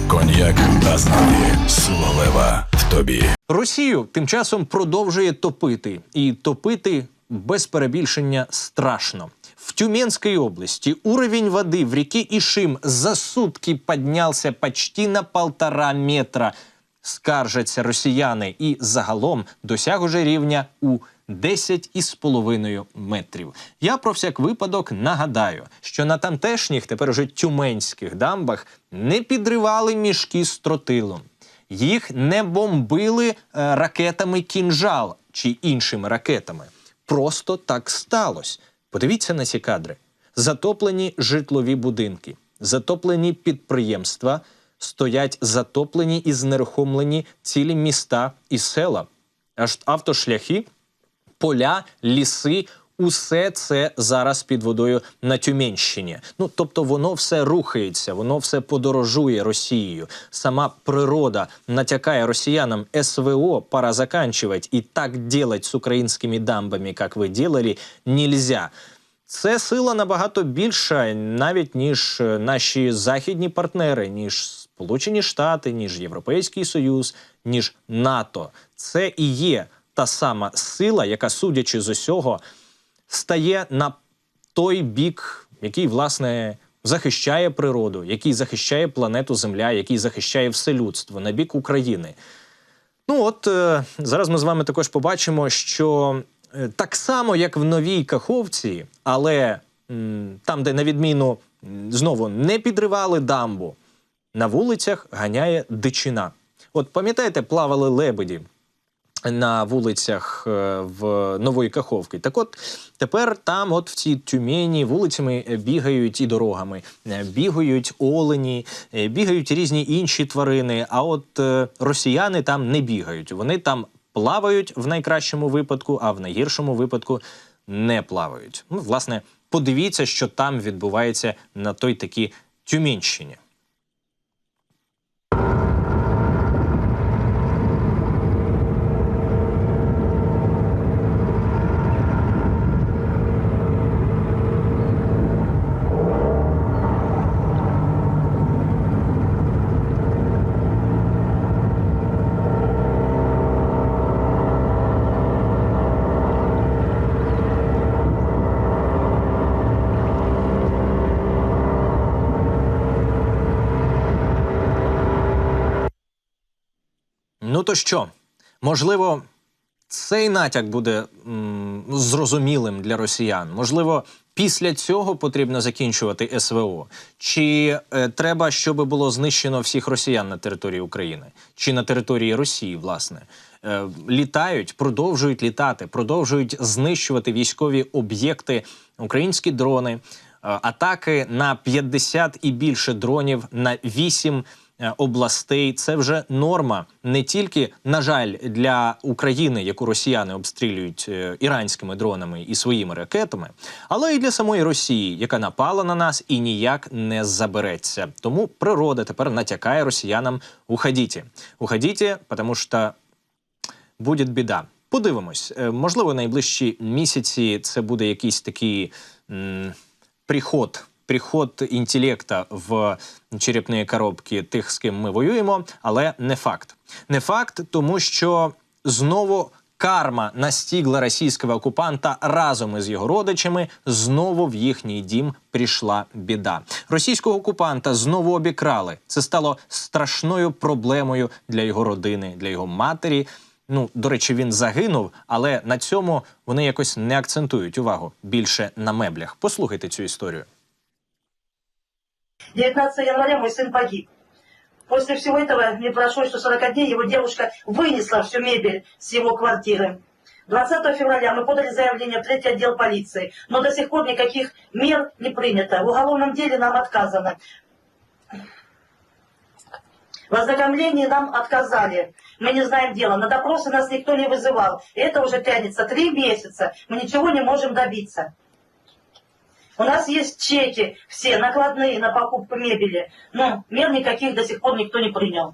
Коньяк Азнаві. Сила лева в тобі. Росію тим часом продовжує топити. І топити без перебільшення страшно. В Тюменской области уровень воды в реке Ишим за сутки поднялся почти на 1,5 метра. Скаржаться росіяни і загалом досяг уже рівня у 10,5 метрів. Я про всяк випадок нагадаю, що на тамтешніх, тепер уже тюменських дамбах не підривали мішки з тротилом. Їх не бомбили ракетами «Кінжал» чи іншими ракетами. Просто так сталося. Подивіться на ці кадри. Затоплені житлові будинки, затоплені підприємства, стоять затоплені і знерухомлені цілі міста і села. Аж автошляхи, поля, ліси – усе це зараз під водою на Тюменщині. Ну, тобто воно все рухається, воно все подорожує Росією. Сама природа натякає росіянам: СВО пора заканчивать, и так делать с украинскими дамбами, как вы делали, нельзя. Це сила набагато більша навіть, ніж наші західні партнери, ніж Сполучені Штати, ніж Європейський Союз, ніж НАТО. Це і є та сама сила, яка, судячи з усього, стає на той бік, який, власне, захищає природу, який захищає планету Земля, який захищає все людство, на бік України. Ну от, зараз ми з вами також побачимо, що так само, як в Новій Каховці, але там, де на відміну, знову, не підривали дамбу, на вулицях ганяє дичина. От пам'ятаєте, плавали лебеді на вулицях в Нової Каховки? Так от, тепер там от в цій Тюмені вулицями бігають і дорогами. Бігають олені, бігають різні інші тварини, а от росіяни там не бігають. Вони там плавають в найкращому випадку, а в найгіршому випадку не плавають. Ну, власне, подивіться, що там відбувається на той такій Тюменщині. Ну то що? Можливо, цей натяк буде зрозумілим для росіян? Можливо, після цього потрібно закінчувати СВО? Чи треба, щоб було знищено всіх росіян на території України? Чи на території Росії, власне? Літають, продовжують літати, продовжують знищувати військові об'єкти, українські дрони, атаки на 50 і більше дронів, на 8 областей. Це вже норма не тільки, на жаль, для України, яку росіяни обстрілюють іранськими дронами і своїми ракетами, але і для самої Росії, яка напала на нас і ніяк не забереться. Тому природа тепер натякає росіянам: уходите. Уходите, тому що буде біда. Подивимось. Можливо, найближчі місяці це буде якийсь такий приход інтелекта в черепні коробки тих, з ким ми воюємо, але не факт. Не факт, тому що знову карма настигла російського окупанта разом із його родичами, знову в їхній дім прийшла біда. Російського окупанта знову обікрали. Це стало страшною проблемою для його родини, для його матері. Ну, до речі, він загинув, але на цьому вони якось не акцентують увагу. Більше на меблях. Послухайте цю історію. 19 января мой сын погиб. После всего этого не прошло еще 40 дней, его девушка вынесла всю мебель с его квартиры. 20 февраля мы подали заявление в 3-й отдел полиции, но до сих пор никаких мер не принято. В уголовном деле нам отказано. В ознакомлении нам отказали. Мы не знаем дела. На допросы нас никто не вызывал. И это уже тянется 3 месяца. Мы ничего не можем добиться. У нас есть чеки все, накладные на покупку мебели. Но мер никаких до сих пор никто не принял.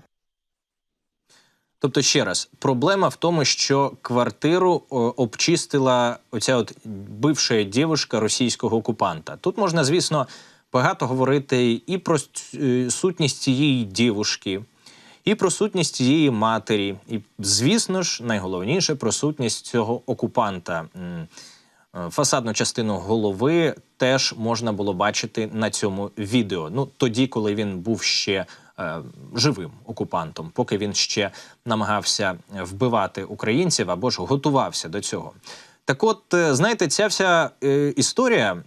Тобто, ще раз, проблема в тому, що квартиру обчистила оця от бивша дівчинка російського окупанта. Тут можна, звісно, багато говорити і про сутність цієї дівушки, і про сутність цієї матері, і, звісно ж, найголовніше про сутність цього окупанта. Фасадну частину голови теж можна було бачити на цьому відео. Ну, тоді, коли він був ще живим окупантом, поки він ще намагався вбивати українців або ж готувався до цього. Так от, знаєте, ця вся історія,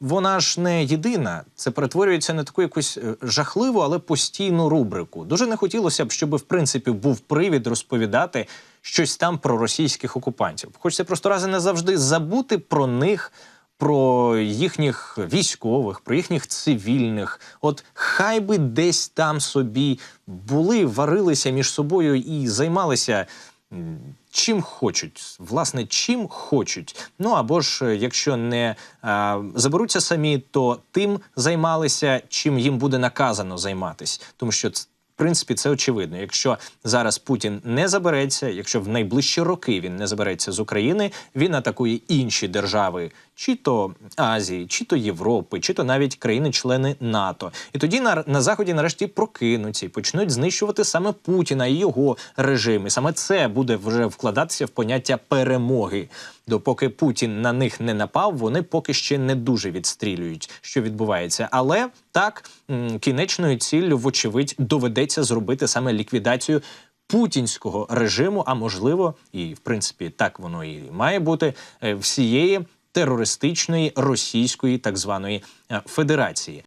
вона ж не єдина. Це перетворюється на таку якусь жахливу, але постійну рубрику. Дуже не хотілося б, щоб, в принципі, був привід розповідати щось там про російських окупантів. Хочеться просто раз і назавжди забути про них, про їхніх військових, про їхніх цивільних. От хай би десь там собі були, варилися між собою і займалися чим хочуть, власне, чим хочуть. Ну, або ж, якщо не заберуться самі, то тим займалися, чим їм буде наказано займатись. Тому що, в принципі, це очевидно. Якщо зараз Путін не забереться, якщо в найближчі роки він не забереться з України, він атакує інші держави, чи то Азії, чи то Європи, чи то навіть країни-члени НАТО. І тоді на Заході нарешті прокинуться і почнуть знищувати саме Путіна і його режим. І саме це буде вже вкладатися в поняття перемоги. Допоки Путін на них не напав, вони поки ще не дуже відстрілюють, що відбувається. Але так, кінечною ціллю, вочевидь, доведеться зробити саме ліквідацію путінського режиму, а можливо, і в принципі так воно і має бути, всієї терористичної російської так званої федерації.